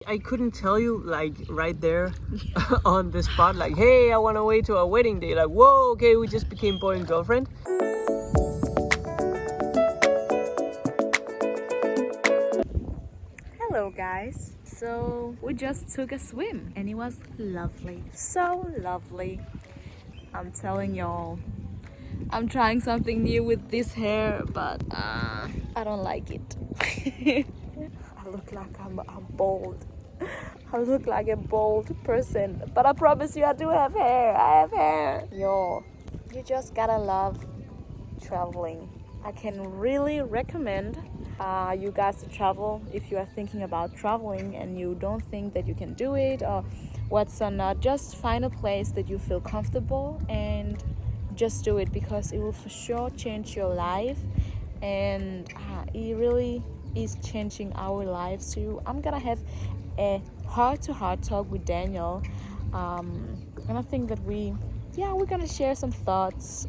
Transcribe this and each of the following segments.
I couldn't tell you like right there on the spot, like, hey, I want to wait to our wedding day. Like, whoa, okay, we just became boy and girlfriend. Hello guys, so we just took a swim and it was lovely, so lovely. I'm telling y'all, I'm trying something new with this hair, but I don't like it. I look like I'm bald. I look like a bald person, but I promise you I do have hair. I have hair. Yo, you just gotta love traveling. I can really recommend you guys to travel if you are thinking about traveling and you don't think that you can do it or what's not. Just find a place that you feel comfortable and just do it, because it will for sure change your life, and it really is changing our lives too. I'm gonna have a heart-to-heart talk with Daniel, and I think that we're gonna share some thoughts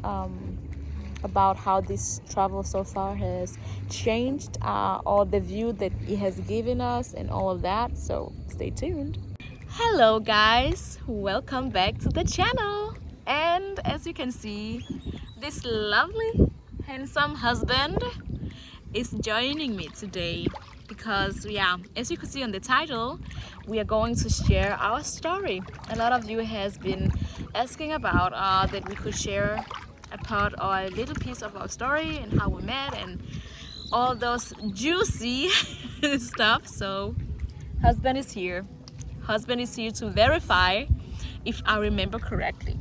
about how this travel so far has changed or the view that it has given us and all of that. So stay tuned. Hello guys, welcome back to the channel. And as you can see, this lovely handsome husband is joining me today because as you can see on the title, we are going to share our story. A lot of you has been asking about that we could share a part or a little piece of our story and how we met and all those juicy stuff. So husband is here to verify if I remember correctly.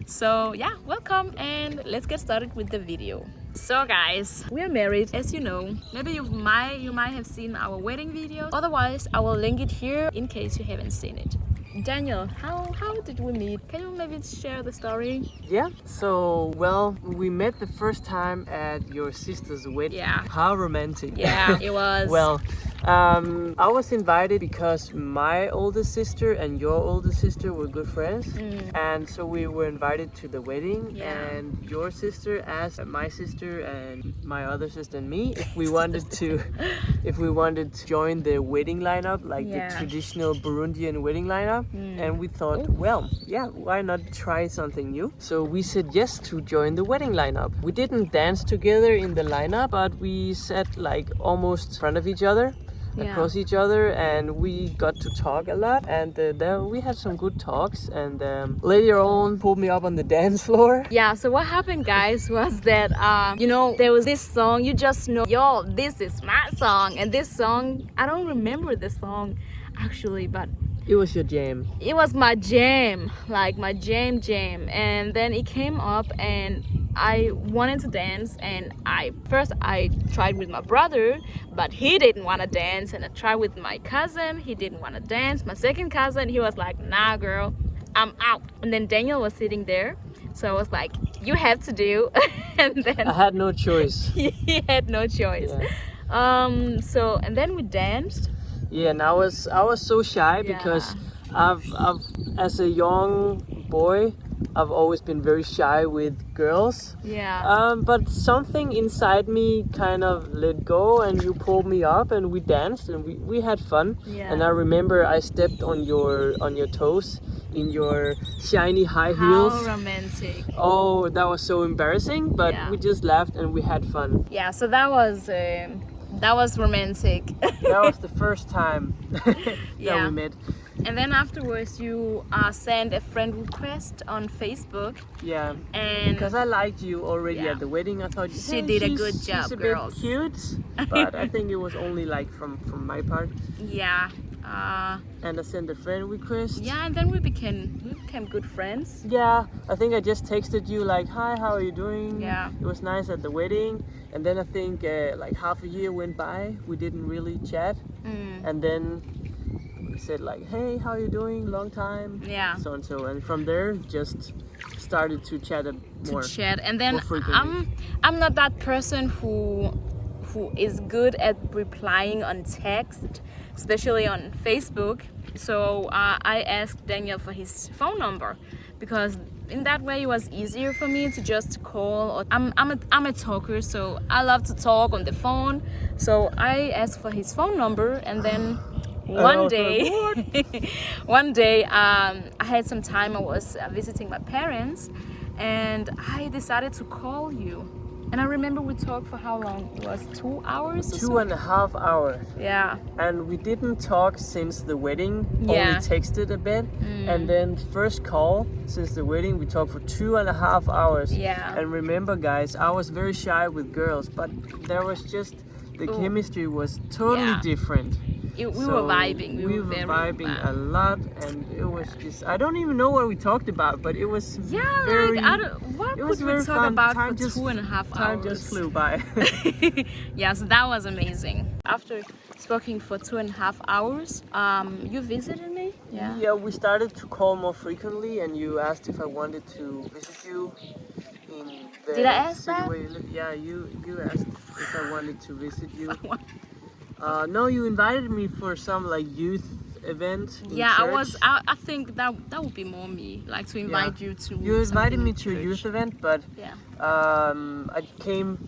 So welcome, and let's get started with the video. So guys, we are married, as you know. Maybe you might have seen our wedding video. Otherwise, I will link it here in case you haven't seen it. Daniel, how did we meet? Can you maybe share the story? Yeah, so well, we met the first time at your sister's wedding. Yeah. How romantic. Yeah, it was. Well, I was invited because my older sister and your older sister were good friends, and so we were invited to the wedding. Yeah. And your sister asked my sister and my other sister and me if we wanted to join the wedding lineup, like the traditional Burundian wedding lineup. And we thought, well, why not try something new? So we said yes to join the wedding lineup. We didn't dance together in the lineup, but we sat like almost in front of each other, across each other, and we got to talk a lot, and then we had some good talks, and later on pulled me up on the dance floor. Yeah, so what happened, guys, was that there was this song, you just know, yo, this is my song, and this song, I don't remember the song actually, but it was your jam. It was my jam, like my jam. And then it came up and I wanted to dance, and I tried with my brother, but he didn't want to dance, and I tried with my cousin, he didn't want to dance. My second cousin, he was like, nah girl, I'm out. And then Daniel was sitting there, so I was like, you have to do. And then I had no choice. He had no choice. So and then we danced. Yeah, and I was so shy because I've as a young boy, I've always been very shy with girls. Yeah. But something inside me kind of let go, and you pulled me up, and we danced, and we had fun. Yeah. And I remember I stepped on your toes in your shiny high heels. How romantic. Oh, that was so embarrassing, but we just laughed and we had fun. Yeah, so that was romantic. That was the first time that we met. And then afterwards you sent a friend request on Facebook. Yeah. And because I liked you already at the wedding, I thought she did a good job, she's a girls. bit cute, but I think it was only like from my part. Yeah. And I sent a friend request. Yeah, and then we became good friends. Yeah, I think I just texted you like, hi, how are you doing? Yeah. It was nice at the wedding. And then I think like half a year went by, we didn't really chat. And then we said like, hey, how are you doing? Long time. Yeah. So and so. And from there, just started to chat more. And then I'm not that person who is good at replying on text, especially on Facebook. So I asked Daniel for his phone number, because in that way it was easier for me to just call. Or I'm a talker, so I love to talk on the phone. So I asked for his phone number, and then one day I had some time. I was visiting my parents, and I decided to call you. And I remember we talked for how long? It was 2 hours or so? 2.5 hours. Yeah. And we didn't talk since the wedding, Yeah. only texted a bit. And then first call since the wedding, we talked for 2.5 hours. Yeah. And remember guys, I was very shy with girls, but there was just, the chemistry was totally different. We were vibing. We were vibing a lot, and it was just, I don't even know what we talked about, but it was very, what it could was we very talk fun. about Time for just, 2.5 hours? Time just flew by. Yeah, so that was amazing. After speaking for 2.5 hours, you visited me? Yeah, we started to call more frequently, and you asked if I wanted to visit you in the Did I ask city that? where you live. Yeah, you asked if I wanted to visit you. No, you invited me for some like youth event in church. I think that would be more me, like to invite you to. You invited me to a church. youth event, but Yeah.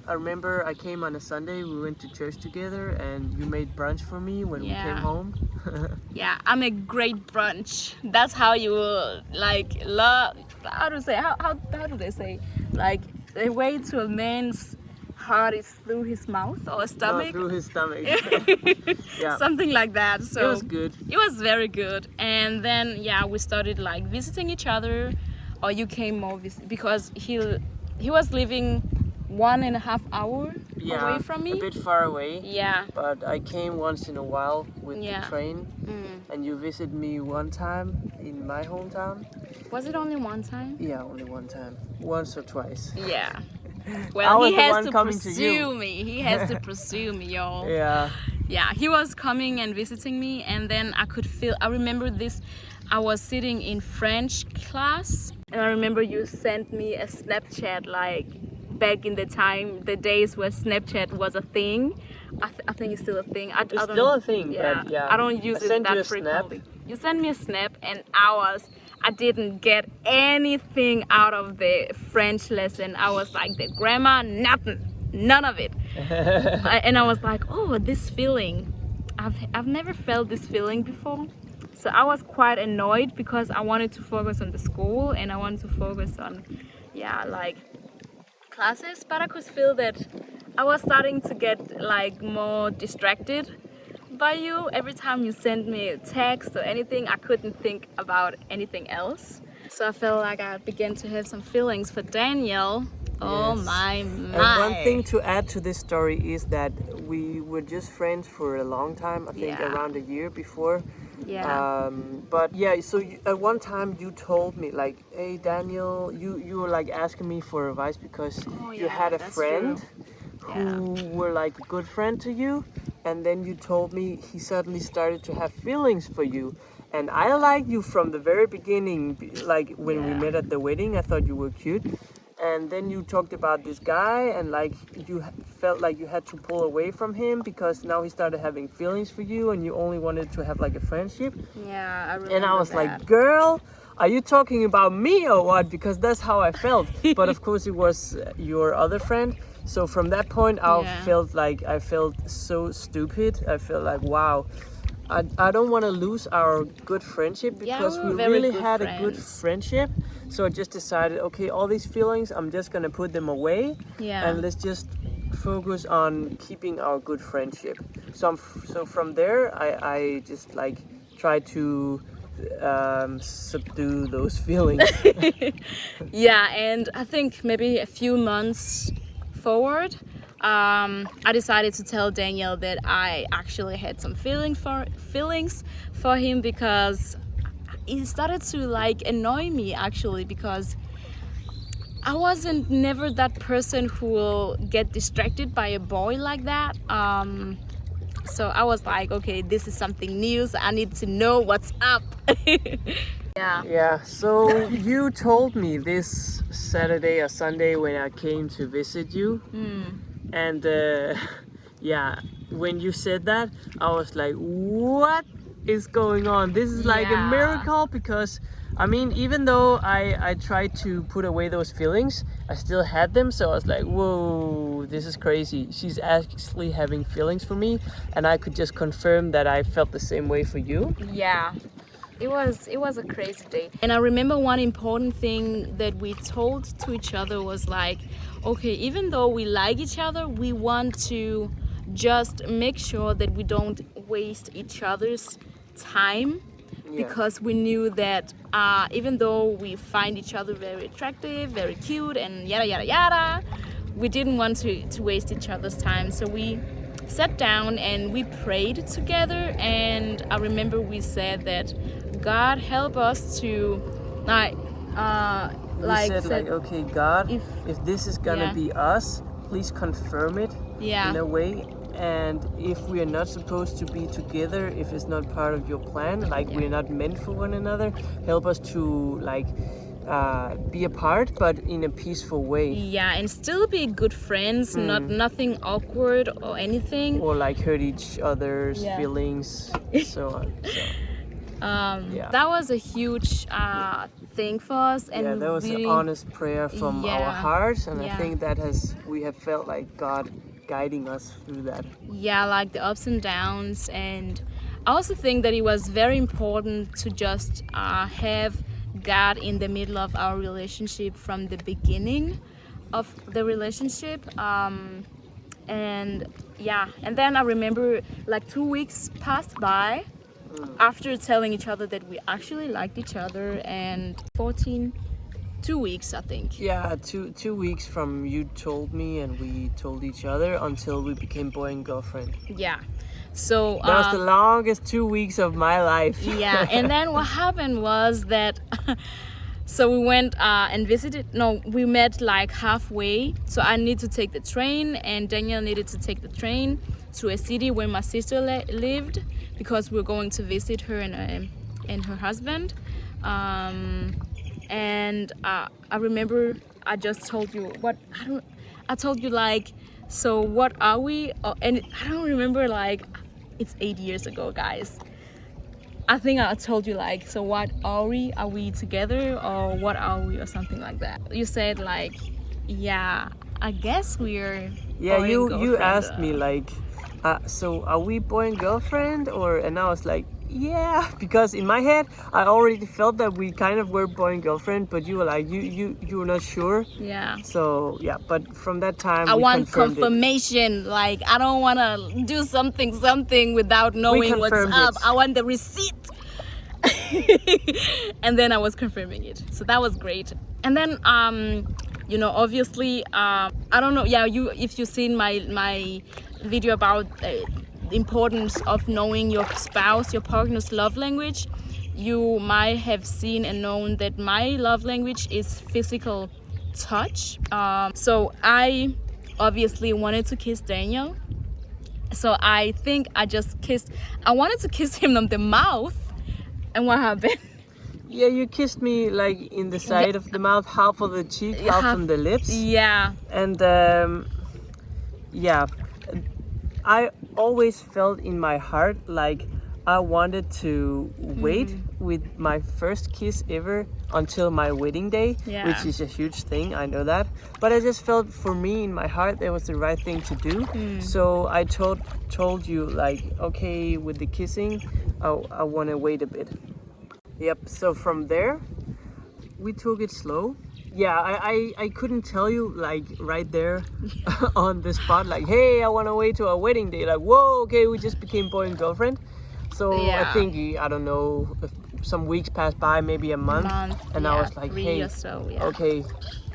I remember I came on a Sunday, we went to church together, and you made brunch for me when we came home. Yeah, I'm a great brunch. That's how you like love. How do they say? Like the way to a man's heart is through his mouth or stomach. No, through his stomach. Yeah. Something like that. So it was good. It was very good. And then we started like visiting each other, or you came more because he was living 1.5 hour away from me. A bit far away. Yeah. But I came once in a while with the train, and you visited me one time in my hometown. Was it only one time? Yeah, only one time. Once or twice. Yeah. Well, he has to pursue me. He has to pursue me, y'all. Yeah. Yeah, he was coming and visiting me, and then I remember this, I was sitting in French class, and I remember you sent me a Snapchat, like back in the days where Snapchat was a thing. I think it's still a thing. It's still a thing, but yeah. I don't use it that frequently. You sent me a snap, and I didn't get anything out of the French lesson. I was like, the grammar, none of it. And I was like, oh, this feeling, I've never felt this feeling before. So I was quite annoyed because I wanted to focus on the school, and I wanted to focus on like classes, but I could feel that I was starting to get like more distracted by you. Every time you sent me a text or anything, I couldn't think about anything else. So I felt like I began to have some feelings for Daniel. Oh my. And one thing to add to this story is that we were just friends for a long time, I think around a year before. Yeah. But yeah, so at one time you told me like, hey Daniel, you were like asking me for advice because you had a friend who were like a good friend to you, and then you told me he suddenly started to have feelings for you. And I liked you from the very beginning, like when we met at the wedding, I thought you were cute. And then you talked about this guy, and like you felt like you had to pull away from him because now he started having feelings for you, and you only wanted to have like a friendship. Yeah, I remember. And I was like, girl, are you talking about me or what? Because that's how I felt. But of course it was your other friend. So from that point I felt so stupid. I felt like, wow, I don't want to lose our good friendship because we really had a good friendship. So I just decided, okay, all these feelings, I'm just gonna put them away, and let's just focus on keeping our good friendship. So from there, I just like try to subdue those feelings. Yeah, and I think maybe a few months forward, I decided to tell Daniel that I actually had some feelings for him, because he started to like annoy me actually, because I wasn't never that person who will get distracted by a boy like that. So I was like, okay, this is something new, so I need to know what's up. Yeah, so you told me this Saturday or Sunday when I came to visit you, and yeah, when you said that, I was like, what is going on? This is like a miracle, because I mean, even though I tried to put away those feelings, I still had them. So I was like, whoa, this is crazy. She's actually having feelings for me, and I could just confirm that I felt the same way for you. Yeah. It was a crazy day. And I remember one important thing that we told to each other was like, okay, even though we like each other, we want to just make sure that we don't waste each other's time, because we knew that even though we find each other very attractive, very cute, and yada yada yada, we didn't want to waste each other's time. So we sat down and we prayed together, and I remember we said that God help us to said, okay, God, if this is gonna be us, please confirm it in a way. And if we are not supposed to be together, if it's not part of your plan, like we're not meant for one another, help us to like be apart, but in a peaceful way. Yeah, and still be good friends, nothing awkward or anything. Or like hurt each other's feelings, so on. So. That was a huge thing for us, and that was an honest prayer from our hearts, and I think that we have felt like God guiding us through that. Yeah, like the ups and downs. And I also think that it was very important to just have God in the middle of our relationship from the beginning of the relationship. And then I remember like 2 weeks passed by after telling each other that we actually liked each other, and 2 weeks, I think. Yeah, two weeks from you told me and we told each other until we became boy and girlfriend. Yeah. So that was the longest 2 weeks of my life. Yeah, and then what happened was that so we went and visited. No, we met like halfway. So I needed to take the train, and Daniel needed to take the train to a city where my sister lived, because we were going to visit her and her husband. And I remember I just told you I told you like, so what are we? And I don't remember, like, it's 8 years ago, guys. I think I told you like, so what are we? Are we together, or what are we, or something like that? You said like, yeah, I guess we're. Yeah, you asked me like, so are we boy and girlfriend, or? And I was like, yeah, because in my head I already felt that we kind of were boy and girlfriend, but you were like, you were not sure. Yeah. So yeah, but from that time I want confirmation. Like, I don't want to do something without knowing what's up. I want the receipt. And then I was confirming it, so that was great. And then you know, obviously I don't know, if you've seen my video about the importance of knowing your spouse, your partner's love language, you might have seen and known that my love language is physical touch. So I obviously wanted to kiss Daniel, so I think I wanted to kiss him on the mouth. And what happened? Yeah, you kissed me like in the side of the mouth, half of the cheek, half on the lips. Yeah. And I always felt in my heart like I wanted to wait with my first kiss ever until my wedding day, which is a huge thing, I know that. But I just felt for me in my heart that was the right thing to do. So I told you like, okay, with the kissing, I want to wait a bit. Yep, so from there, we took it slow. Yeah, I couldn't tell you like right there on the spot, like, hey, I want to wait to our wedding day. Like, whoa, okay, we just became boy and girlfriend. So I think, I don't know, some weeks passed by, maybe a month. And I was like, hey, okay,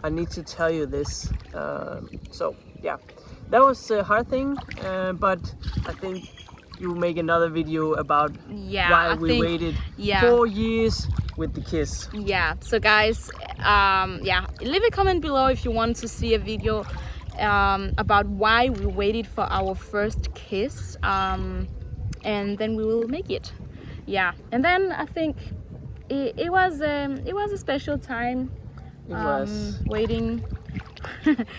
I need to tell you this. So yeah, that was a hard thing, but I think you will make another video about why we waited 4 years with the kiss. Yeah, so guys, leave a comment below if you want to see a video about why we waited for our first kiss, and then we will make it. Yeah, and then I think it was a special time. It was waiting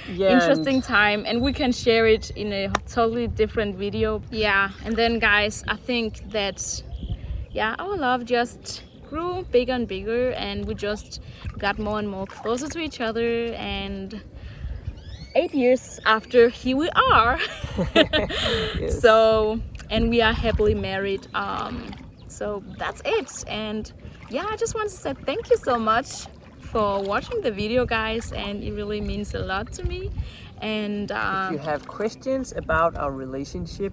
interesting time, and we can share it in a totally different video. Yeah, and then guys, I think that our love just grew bigger and bigger, and we just got more and more closer to each other, and 8 years after, here we are. Yes. So, and we are happily married. So that's it. And yeah, I just want to say thank you so much for watching the video, guys, and it really means a lot to me. And if you have questions about our relationship,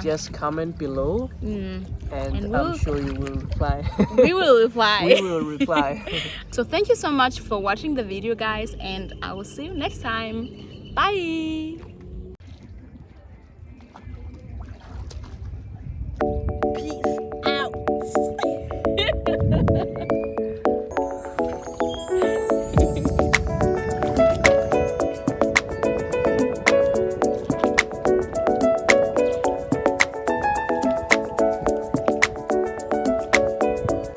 just comment below, and I'm sure you will reply. We will reply. We will reply. So thank you so much for watching the video, guys, and I will see you next time. Bye.